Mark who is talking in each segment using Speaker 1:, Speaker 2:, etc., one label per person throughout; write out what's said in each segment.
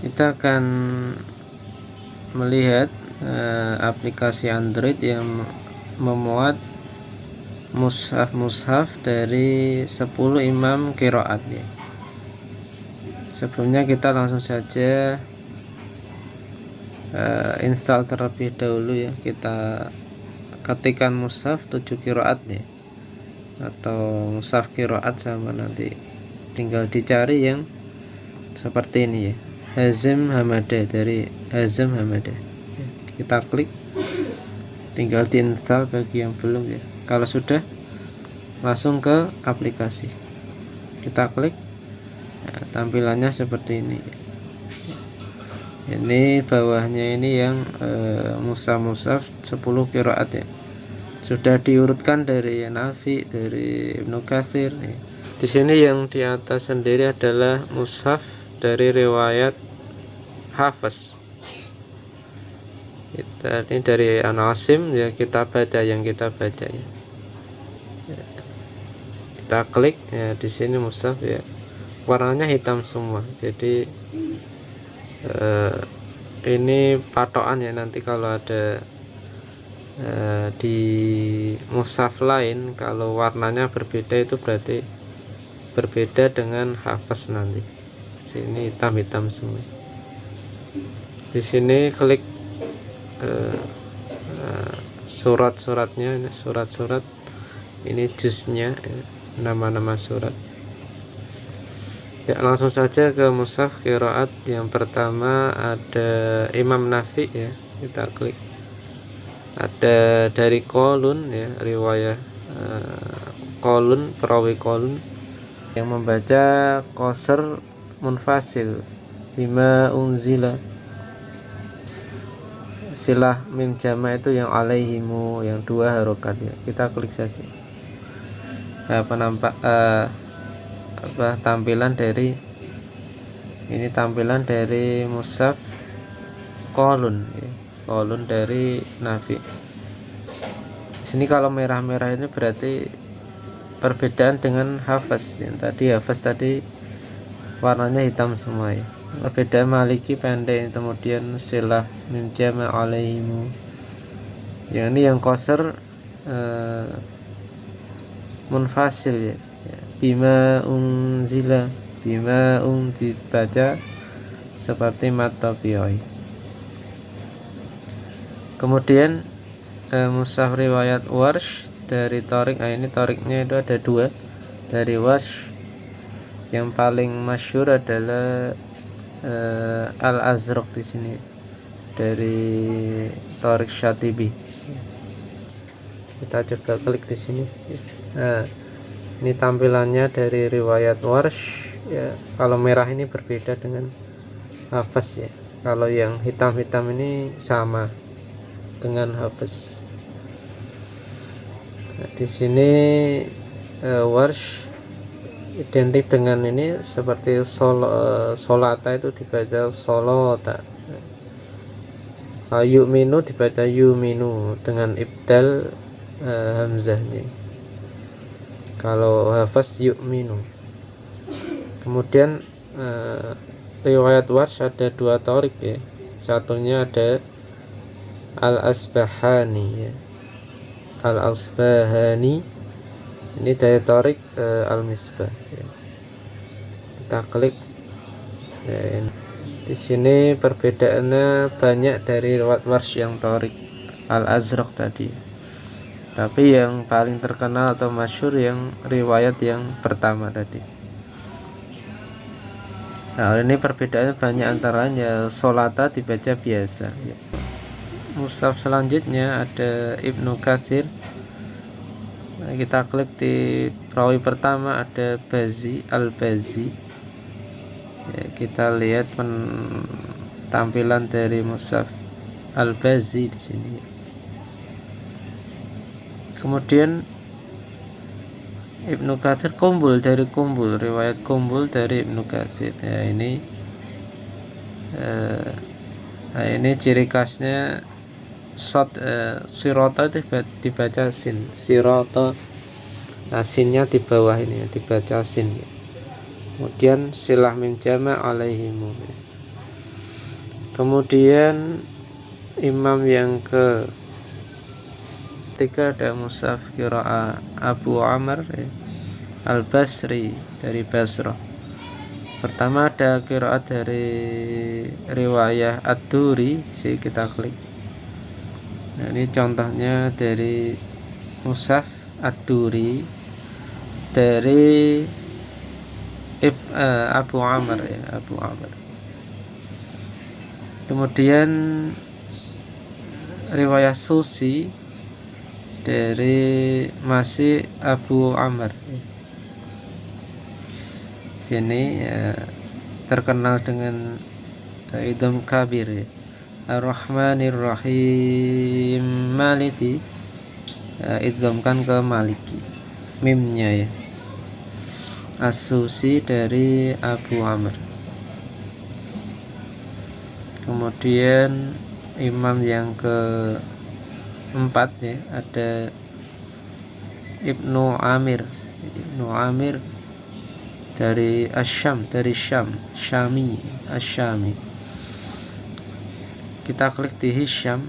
Speaker 1: kita akan melihat aplikasi Android yang memuat mushaf dari 10 imam qiraat ya. Sebelumnya kita langsung saja install terlebih dahulu ya. Kita ketikkan mushaf 7 qiraat ya, atau mushaf qiraat sama, nanti tinggal dicari yang seperti ini ya, Hazm Hamadah, dari Hazm Hamadah ya. Kita klik, tinggal diinstal bagi yang belum ya. Kalau sudah, langsung ke aplikasi, kita klik. Nah, tampilannya seperti ini. Ini bawahnya ini yang mushaf 10 qiraat ya. Sudah diurutkan dari Nafi, dari Ibnu Katsir ya. Di sini yang di atas sendiri adalah mushaf dari riwayat Hafiz. Ini dari An-Asim ya, kita baca yang kita baca ya. Kita klik ya, di sini mushaf ya, warnanya hitam semua. Jadi ini patokan ya, nanti kalau ada di mushaf lain kalau warnanya berbeda, itu berarti berbeda dengan Hafiz nanti. Sini hitam-hitam semua. Di sini klik surat-suratnya, ini surat-surat, ini juznya ya, nama-nama surat ya. Langsung saja ke mushaf qiraat. Yang pertama ada Imam Nafi ya, kita klik. Ada dari Qalun ya, riwayat Qalun, perawi Qalun yang membaca qasr munfasil bima unzila. Silah mim jama itu yang alaihimu, yang 2 harokat ya. Kita klik saja. Nah, tampilan dari ini, tampilan dari mushaf Qalun ya. Qalun dari Nafi. Sini kalau merah-merah ini berarti perbedaan dengan Hafiz. Yang tadi Hafiz tadi warnanya hitam semua ya. Perbedaan Maliki pendek, kemudian silah mim jama alaihimu. Yang ini yang qasr munfasil ya. Bima unzila, bima dibaca seperti matabi'i. Kemudian mushaf riwayat Warsh dari Thariq. Nah, ini Thariqnya itu ada 2 dari Warsh. Yang paling masyhur adalah Al-Azraq di sini dari Thariq Syatibi. Kita coba klik di sini. Nah, ini tampilannya dari riwayat Warsh ya. Kalau merah ini berbeda dengan Hafiz ya. Kalau yang hitam-hitam ini sama dengan Hafiz. Nah, di sini Warsh identik dengan ini, seperti solata itu dibaca solota, yu'minu dibaca yu'minu dengan ibdal hamzahnya. Kalau Hafiz yu'minu. Kemudian riwayat Warsh ada 2 Thariq ya. Satunya ada Al-Asbahani ya. Al-Asbahani ini dari Thariq Al-Misbah ya. Kita klik. Dan di sini perbedaannya banyak dari riwayat Warsh yang Thariq Al-Azraq tadi. Tapi yang paling terkenal atau masyhur yang riwayat yang pertama tadi. Nah, ini perbedaannya banyak, antaranya solata dibaca biasa ya. Mushaf selanjutnya ada Ibnu Katsir. Nah, kita klik di perawi pertama, ada Bazi, Al-Bazi ya. Kita lihat tampilan dari mushaf Al-Bazi di sini. Kemudian Ibnu Katsir Kumbul, dari Kumbul, riwayat Kumbul dari Ibnu Katsir ya. Ini nah, ini ciri khasnya sirota itu dibaca sin, sirota. Nah, sinnya di bawah ini dibaca sin. Kemudian silah mim jama alaihimu. Kemudian imam yang ketiga ada mushaf qiraah Abu Amr Al-Basri dari Basrah. Pertama ada qiraat dari riwayah Ad-Duri, kita klik. Nah, ini contohnya dari mushaf Ad-Duri dari Abu Amr Abu Amr. Kemudian riwayat Susi dari masih Abu Amr. Sini terkenal dengan idham kabir Ar-Rahmanir Rahim Maliki, idghamkan ke Maliki mimnya As-Susi dari Abu Amr. Kemudian imam yang keempat ada Ibnu Amir dari Asyam, dari Syami, Asyami. Kita klik di Hisham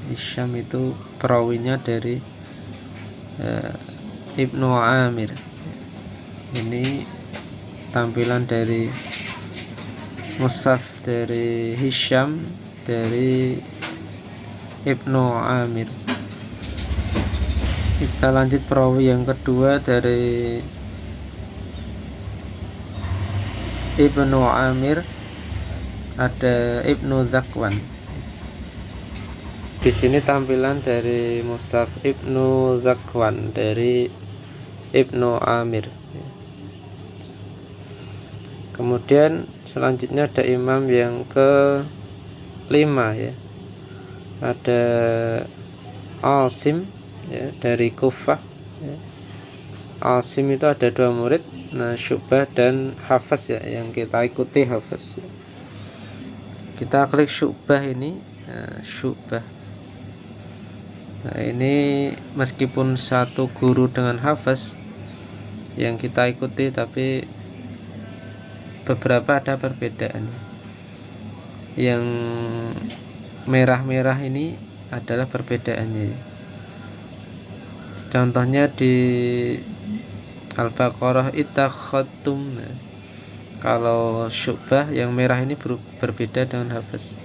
Speaker 1: Hisham itu perawinya dari Ibnu Amir. Ini tampilan dari mushaf dari Hisham dari Ibnu Amir. Kita lanjut perawi yang kedua dari Ibnu Amir, ada Ibnu Zakwan. Di sini tampilan dari mushaf Ibnu Zakwan dari Ibnu Amir. Kemudian selanjutnya ada imam yang kelima ada Asim dari Kufah. Asim itu ada dua murid, Syu'bah dan Hafs yang kita ikuti Hafs. Kita klik Syu'bah ini, Syu'bah. Nah, ini meskipun satu guru dengan Hafs yang kita ikuti, tapi beberapa ada perbedaan. Yang merah-merah ini adalah perbedaannya. Contohnya di Al-Baqarah ittakhadtum. Kalau Syu'bah yang merah ini berbeda dengan Hafs.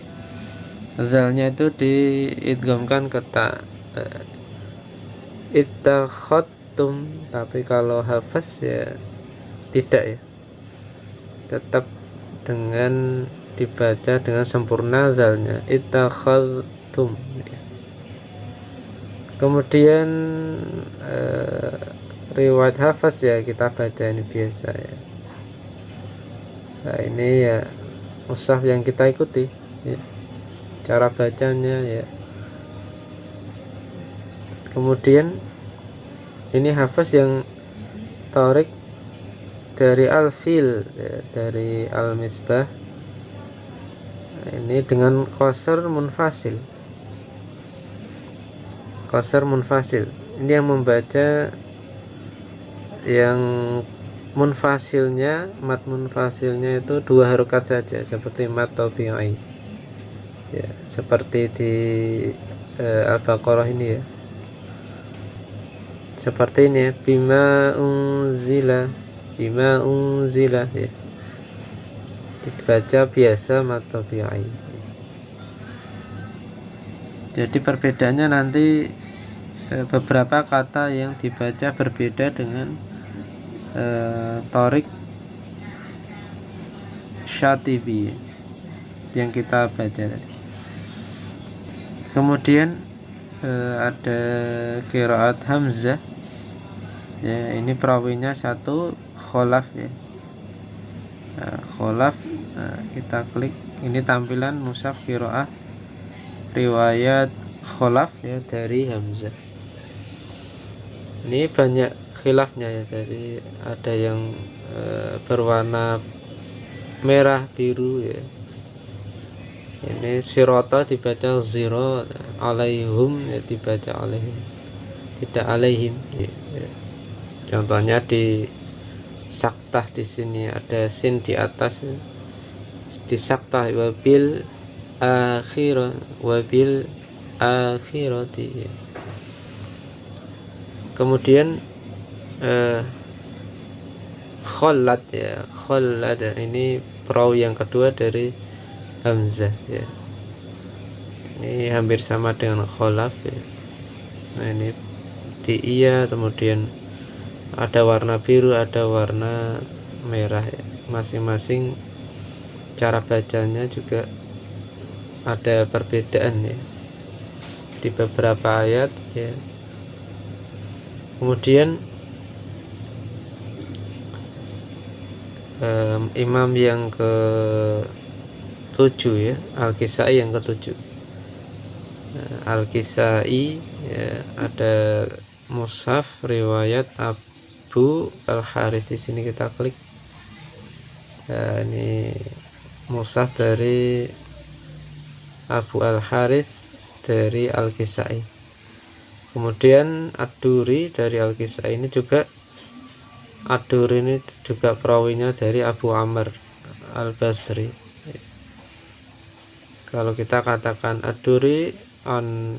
Speaker 1: Zalnya itu diidghamkan ke ta. Ittakhadtum, tapi kalau Hafs tidak tetap dengan dibaca dengan sempurna zalnya ittakhadtum. Kemudian riwayat Hafs kita baca ini biasa Nah, ini mushaf yang kita ikuti cara bacanya Kemudian ini Hafs yang Tariq dari Al-Fil dari Al-Misbah. Ini dengan qasar munfasil. Ini yang membaca yang munfasilnya, mat munfasilnya itu 2 harokat saja, seperti mat tabi'i seperti di Al-Baqarah ini seperti ini bima unzila dibaca biasa mat tabi'i. Jadi perbedaannya nanti beberapa kata yang dibaca berbeda dengan Tariq Syatibi yang kita baca tadi. Kemudian ada qiraat Hamzah ini perawinya satu Kholaf Kholaf. Kita klik, ini tampilan mushaf qiraah riwayat Kholaf dari Hamzah. Ini banyak khilafnya jadi ada yang berwarna merah biru Ini sirota dibaca ziro, alaihum dibaca alaihim, tidak alaihim Contohnya di saktah, di sini ada sin di atas di saktah, wabil akhirah wabil akhirati. Kemudian kholad ya, kholad ini perawi yang kedua dari hamzah ya. Ini hampir sama dengan kholaf ya. Nah ini di iya, kemudian ada warna biru, ada warna merah ya. Masing-masing cara bacanya juga ada perbedaan ya di beberapa ayat ya. Kemudian imam yang ke-7 ya, Al-Kisai yang ke-7. Al-Kisai ya, ada mushaf riwayat Abu Al-Harith. Di sini kita klik. Ini mushaf dari Abu Al-Harith dari Al-Kisai. Kemudian Ad-Duri dari Al-Kisai ini juga, Ad-Duri ini juga perawinya dari Abu Amr Al-Basri. Kalau kita katakan Ad-Duri an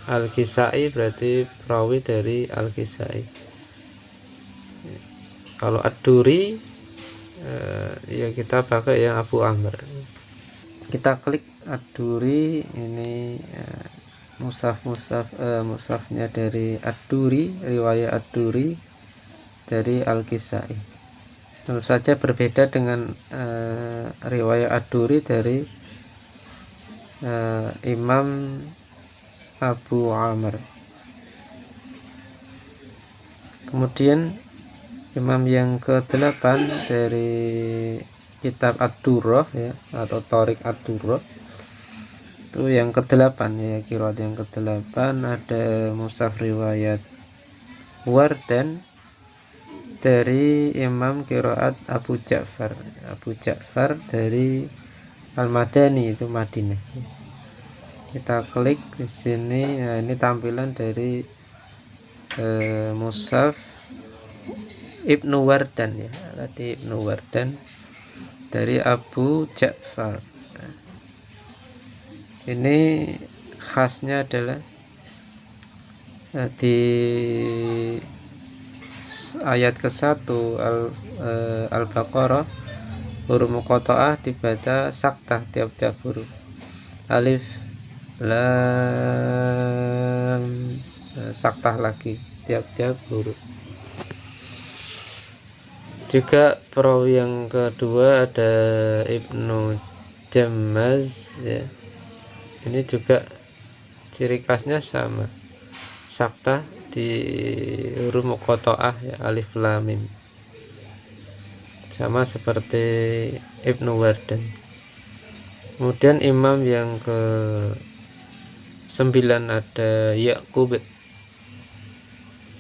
Speaker 1: Al-Kisai berarti perawi dari Al-Kisai. Kalau Ad-Duri ya kita pakai yang Abu Amr. Kita klik Ad-Duri, ini mushafnya dari Ad-Duri, riwayat Ad-Duri dari Al-Kisai. Tentu saja berbeda dengan riwayat Ad-Duri dari Imam Abu Amr. Kemudian imam yang ke-8 dari kitab Ad-Durrah ya, atau Thariq Ad-Durrah, itu yang ke-8 ya, qiraat yang ke-8 ada mushaf riwayat Wardan dari Imam qiraat Abu Ja'far dari Al-Madani, itu Madinah. Kita klik di sini. Nah, ini tampilan dari mushaf Ibnu Wardan ya, tadi Ibnu Wardan dari Abu Ja'far. Ini khasnya adalah di ayat ke-1 Al-Baqarah, huruf muqatta'ah dibaca saktah tiap-tiap huruf. Alif, lam, saktah lagi tiap-tiap huruf. Juga perawi yang kedua ada Ibnu Jammaz ya. Ini juga ciri khasnya sama, saktah di huruf muqatta'ah ya, alif lam mim, sama seperti Ibnu Wardan. Kemudian imam yang ke-9 ada Ya'qub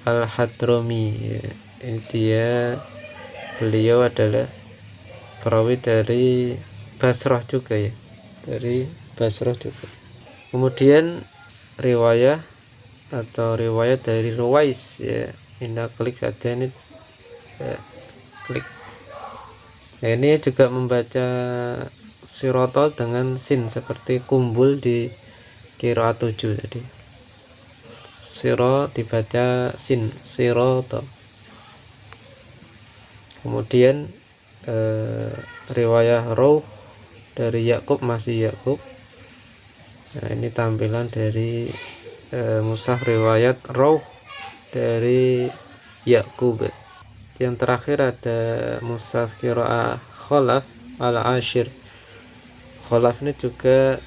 Speaker 1: Al-Hadrami ya. Ini beliau adalah perawi dari Basrah juga ya, dari Basrah juga. Kemudian riwayat dari Ruwais ya, kita klik saja ini ya, klik. Nah, ini juga membaca sirotol dengan sin seperti kumbul di qiraat 7 tadi. Siro dibaca sin, sirotol. Kemudian riwayat Rauh dari Ya'qub, masih Ya'qub. Nah, ini tampilan dari mushaf riwayat Rauh dari Ya'qub. Yang terakhir ada mushaf qiraah Khalaf Al-Ashir. Khalaf ini juga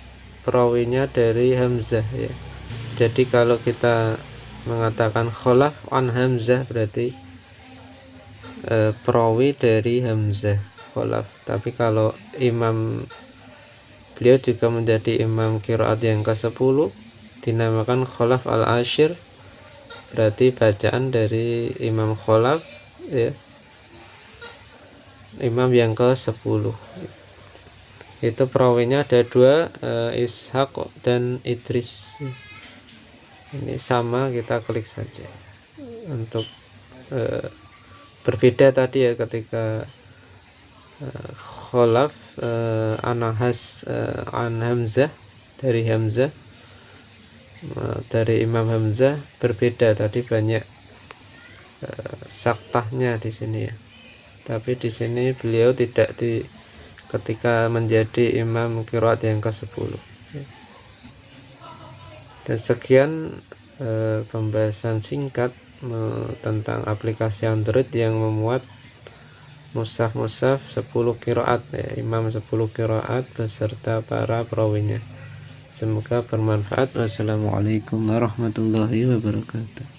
Speaker 1: perawinya dari Hamzah ya. Jadi kalau kita mengatakan Khalaf an Hamzah berarti perawi dari Hamzah, Khalaf. Tapi kalau beliau juga menjadi imam qiraat yang ke-10, dinamakan Khalaf Al-Ashir, berarti bacaan dari Imam Khalaf ya, imam yang ke-10. Itu perawinya ada dua, Ishaq dan Idris. Ini sama, kita klik saja untuk berbeda tadi ya, ketika Kholaf Anahas an Hamzah, dari Hamzah, dari Imam Hamzah berbeda, tadi banyak saktahnya di sini ya. Tapi di sini beliau tidak ketika menjadi imam qiraat yang ke-10. Dan sekian pembahasan singkat tentang aplikasi Android yang memuat mushaf 10 qiraat ya, imam 10 qiraat beserta para perawinya. Semoga bermanfaat. Wassalamualaikum warahmatullahi wabarakatuh.